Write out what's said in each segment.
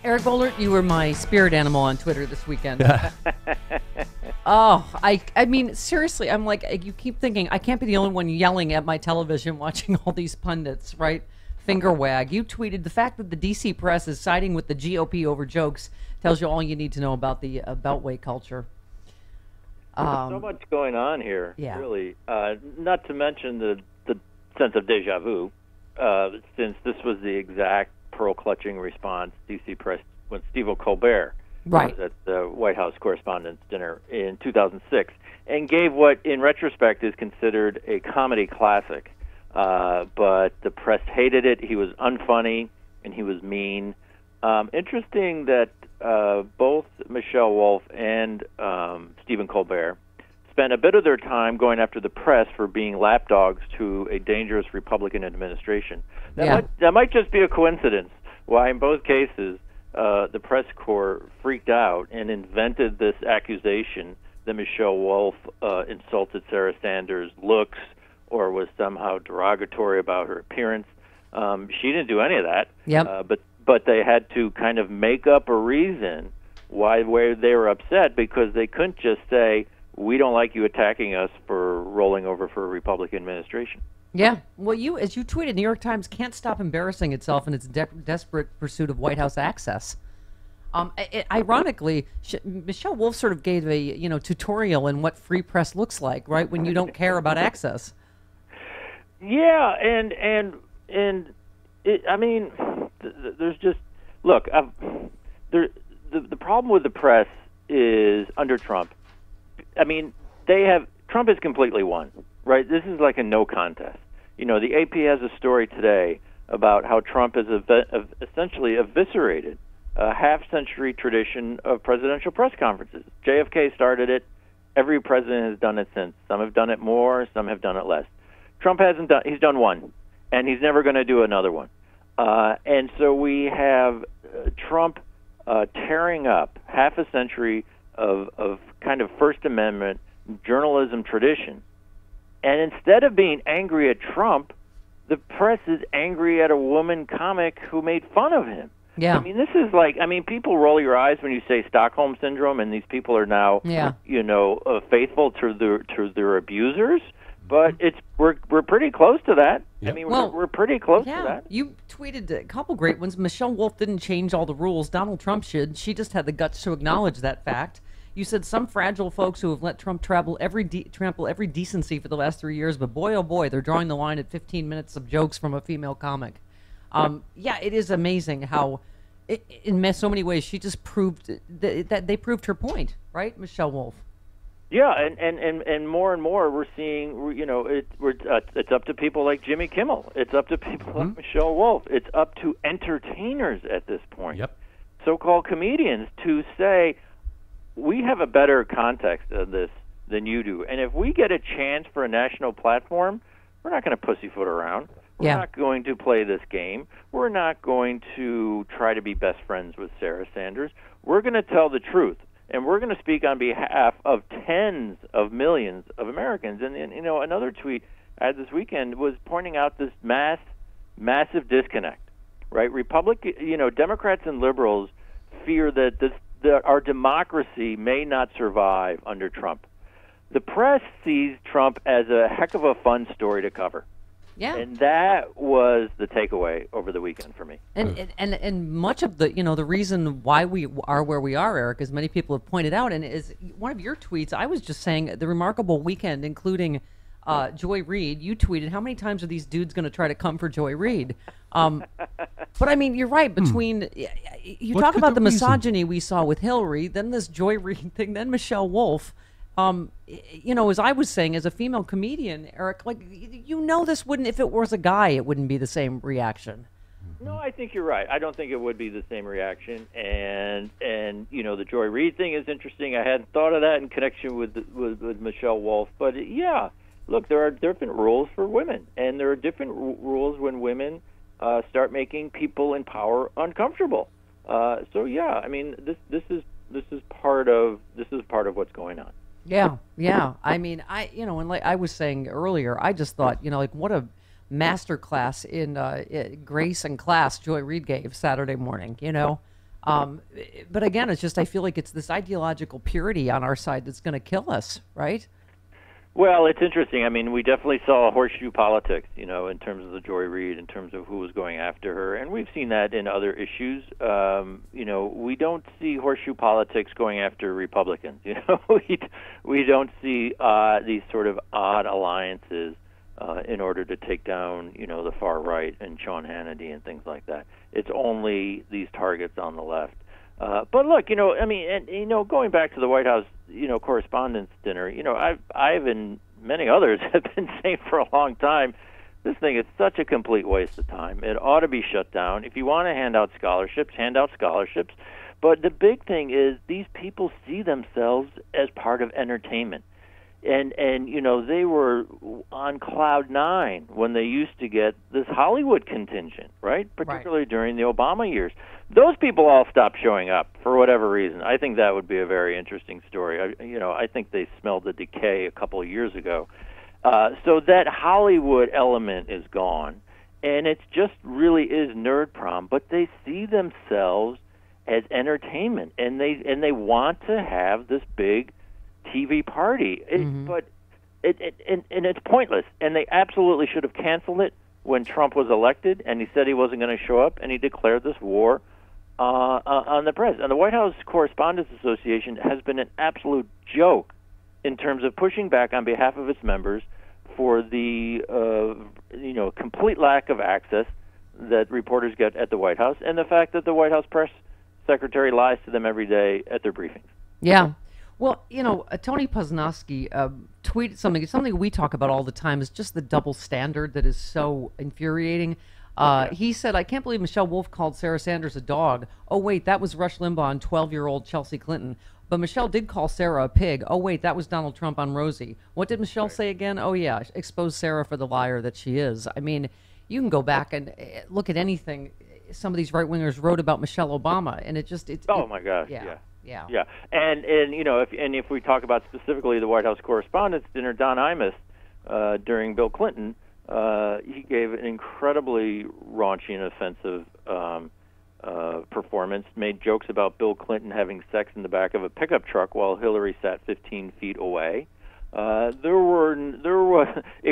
Eric Boehlert, you were my spirit animal on Twitter this weekend. Oh, I mean, seriously, I'm like, you keep thinking, I can't be the only one yelling at my television watching all these pundits, right? Finger wag. You tweeted, the fact that the D.C. press is siding with the GOP over jokes tells you all you need to know about the Beltway culture. There's so much going on here, yeah. really. Not to mention the sense of deja vu, since this was the exact pearl-clutching response D.C. press when Stephen Colbert was at the White House Correspondents' Dinner in 2006 and gave what, in retrospect, is considered a comedy classic. But the press hated it. He was unfunny, and he was mean. Interesting that both Michelle Wolf and Stephen Colbert spent a bit of their time going after the press for being lapdogs to a dangerous Republican administration. That might just be a coincidence why, in both cases, the press corps freaked out and invented this accusation that Michelle Wolf insulted Sarah Sanders' looks or was somehow derogatory about her appearance. She didn't do any of that. But they had to kind of make up a reason why they were upset, because they couldn't just say, we don't like you attacking us for rolling over for a Republican administration. Yeah. Well, as you tweeted, New York Times can't stop embarrassing itself in its desperate pursuit of White House access. Ironically, Michelle Wolf sort of gave a tutorial in what free press looks like, right? When you don't care about access. Yeah, and I mean, there's just look. The problem with the press is under Trump. I mean, Trump has completely won, right? This is like a no contest. The AP has a story today about how Trump has essentially eviscerated a half-century tradition of presidential press conferences. JFK started it. Every president has done it since. Some have done it more, some have done it less. Trump hasn't done. He's done one, and he's never going to do another one. And so we have Trump tearing up half a century of kind of First Amendment journalism tradition. And instead of being angry at Trump, the press is angry at a woman comic who made fun of him. Yeah. I mean, this is like, people roll your eyes when you say Stockholm Syndrome, and these people are now, faithful to their abusers. But we're pretty close to that. Yep. I mean, we're pretty close to that. You tweeted a couple great ones. Michelle Wolf didn't change all the rules. Donald Trump should. She just had the guts to acknowledge that fact. You said some fragile folks who have let Trump trample every decency for the last 3 years, but boy, oh boy, they're drawing the line at 15 minutes of jokes from a female comic. It is amazing how, in so many ways, she just proved that they proved her point, right, Michelle Wolf? Yeah, and more we're seeing, it's up to people like Jimmy Kimmel. It's up to people like Michelle Wolf. It's up to entertainers at this point, so-called comedians, to say, we have a better context of this than you do. And if we get a chance for a national platform, we're not going to pussyfoot around. We're not going to play this game. We're not going to try to be best friends with Sarah Sanders. We're going to tell the truth. And we're going to speak on behalf of tens of millions of Americans. And another tweet I had this weekend was pointing out this massive disconnect, right? Democrats and liberals fear that our democracy may not survive under Trump. The press sees Trump as a heck of a fun story to cover. Yeah. And that was the takeaway over the weekend for me. And much of the the reason why we are where we are, Eric, as many people have pointed out, and is one of your tweets. I was just saying the remarkable weekend, including Joy Reid. You tweeted, how many times are these dudes going to try to come for Joy Reid? But I mean, you're right. Between you talk about the misogyny we saw with Hillary, then this Joy Reid thing, then Michelle Wolf. As I was saying, as a female comedian, Eric, this wouldn't, if it was a guy, it wouldn't be the same reaction. No, I think you're right. I don't think it would be the same reaction. And the Joy Reid thing is interesting. I hadn't thought of that in connection with Michelle Wolf. But look, there are different rules for women, and there are different rules when women start making people in power uncomfortable. This is part of what's going on. Yeah. I mean, and like I was saying earlier, I just thought, what a master class in grace and class Joy Reid gave Saturday morning. But again, it's just I feel like it's this ideological purity on our side that's going to kill us, right? Well, it's interesting. I mean, we definitely saw horseshoe politics, in terms of the Joy Reid, in terms of who was going after her, and we've seen that in other issues. We don't see horseshoe politics going after Republicans. We don't see these sort of odd alliances in order to take down, the far right and Sean Hannity and things like that. It's only these targets on the left. But look, going back to the White House, Correspondents' Dinner, I've and many others have been saying for a long time, this thing is such a complete waste of time. It ought to be shut down. If you want to hand out scholarships, hand out scholarships. But the big thing is these people see themselves as part of entertainment. And they were on cloud nine when they used to get this Hollywood contingent, right? Particularly during the Obama years. Those people all stopped showing up for whatever reason. I think that would be a very interesting story. I think they smelled the decay a couple of years ago. So that Hollywood element is gone, and it just really is nerd prom. But they see themselves as entertainment, and they want to have this big TV party, but it's pointless. And they absolutely should have canceled it when Trump was elected, and he said he wasn't going to show up, and he declared this war on the press. And the White House Correspondents Association has been an absolute joke in terms of pushing back on behalf of its members for the complete lack of access that reporters get at the White House, and the fact that the White House press secretary lies to them every day at their briefings. Yeah. Well, Tony Posnowski tweeted something we talk about all the time is just the double standard that is so infuriating. He said, I can't believe Michelle Wolf called Sarah Sanders a dog. Oh, wait, that was Rush Limbaugh and 12-year-old Chelsea Clinton. But Michelle did call Sarah a pig. Oh, wait, that was Donald Trump on Rosie. What did Michelle say again? Oh, yeah, expose Sarah for the liar that she is. I mean, you can go back and look at anything some of these right-wingers wrote about Michelle Obama, and my gosh, yeah. And if we talk about specifically the White House Correspondents' Dinner, Don Imus during Bill Clinton, he gave an incredibly raunchy and offensive performance, made jokes about Bill Clinton having sex in the back of a pickup truck while Hillary sat 15 feet away. It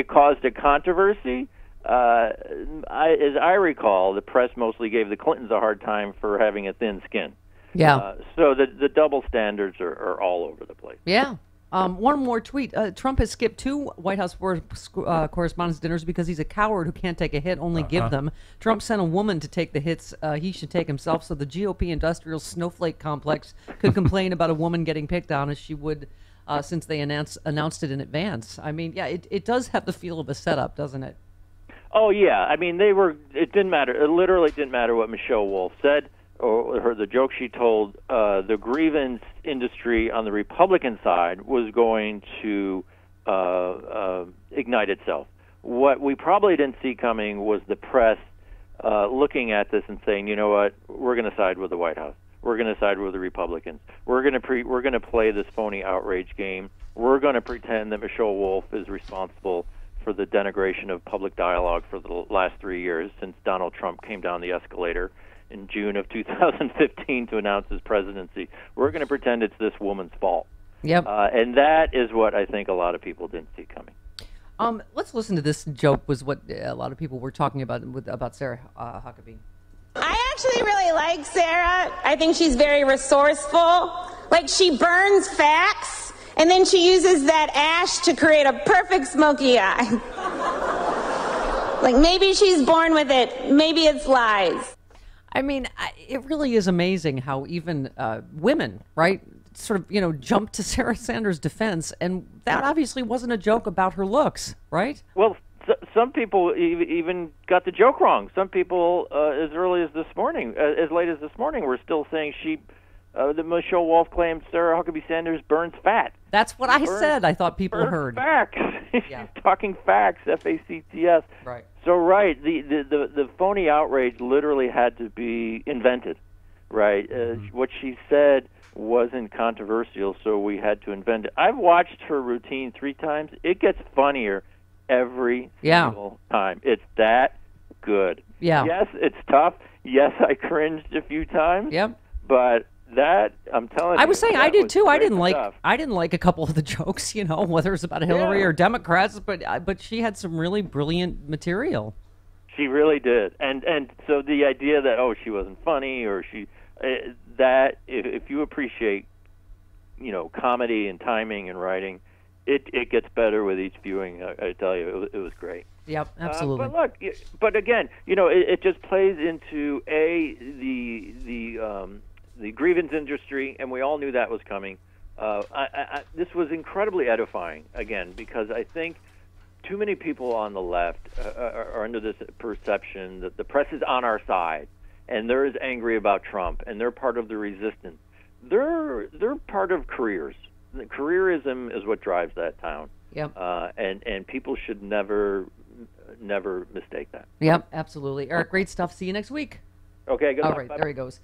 caused a controversy. As I recall, the press mostly gave the Clintons a hard time for having a thin skin. Yeah. So the double standards are all over the place. Yeah. One more tweet. Trump has skipped 2 White House Correspondents' Dinners because he's a coward who can't take a hit, only give them. Trump sent a woman to take the hits he should take himself, so the GOP industrial snowflake complex could complain about a woman getting picked on as she would since they announced it in advance. I mean, yeah, it does have the feel of a setup, doesn't it? Oh, yeah. I mean, it didn't matter. It literally didn't matter what Michelle Wolf said or the joke she told. The grievance industry on the Republican side was going to ignite itself. What we probably didn't see coming was the press looking at this and saying, you know what, we're going to side with the White House. We're going to side with the Republicans. We're going to play this phony outrage game. We're going to pretend that Michelle Wolf is responsible for the denigration of public dialogue for the last 3 years since Donald Trump came down the escalator in June of 2015 to announce his presidency. We're going to pretend it's this woman's fault. Yep. And that is what I think a lot of people didn't see coming. Let's listen to this joke was what a lot of people were talking about Sarah Huckabee. I actually really like Sarah. I think she's very resourceful. Like, she burns facts, and then she uses that ash to create a perfect smoky eye. Like, maybe she's born with it. Maybe it's lies. I mean, it really is amazing how even women, right, sort of, jump to Sarah Sanders' defense. And that obviously wasn't a joke about her looks, right? Well, some people even got the joke wrong. Some people, as early as this morning, as late as this morning, were still saying that Michelle Wolf claimed Sarah Huckabee Sanders burns fat. That's what I said. I thought people heard. Facts. Yeah. She's talking facts. FACTS. Right. So right, the phony outrage literally had to be invented. Right. What she said wasn't controversial, so we had to invent it. I've watched her routine 3 times. It gets funnier every single time. It's that good. Yeah. Yes, it's tough. Yes, I cringed a few times. Yep. But that, I'm telling you, I was saying I did too. I didn't like stuff. I didn't like a couple of the jokes, whether it's about Hillary or Democrats, but she had some really brilliant material. She really did, and so the idea that she wasn't funny or that if you appreciate comedy and timing and writing, it gets better with each viewing. I tell you, it was great. Yep, absolutely. But look, but again, it just plays into the grievance industry, and we all knew that was coming. This was incredibly edifying, again, because I think too many people on the left are under this perception that the press is on our side, and they're as angry about Trump, and they're part of the resistance. They're part of careers. The careerism is what drives that town. Yep. And people should never mistake that. Yep, absolutely. Eric, great stuff. See you next week. Okay, good All luck. right, Bye-bye. there he goes.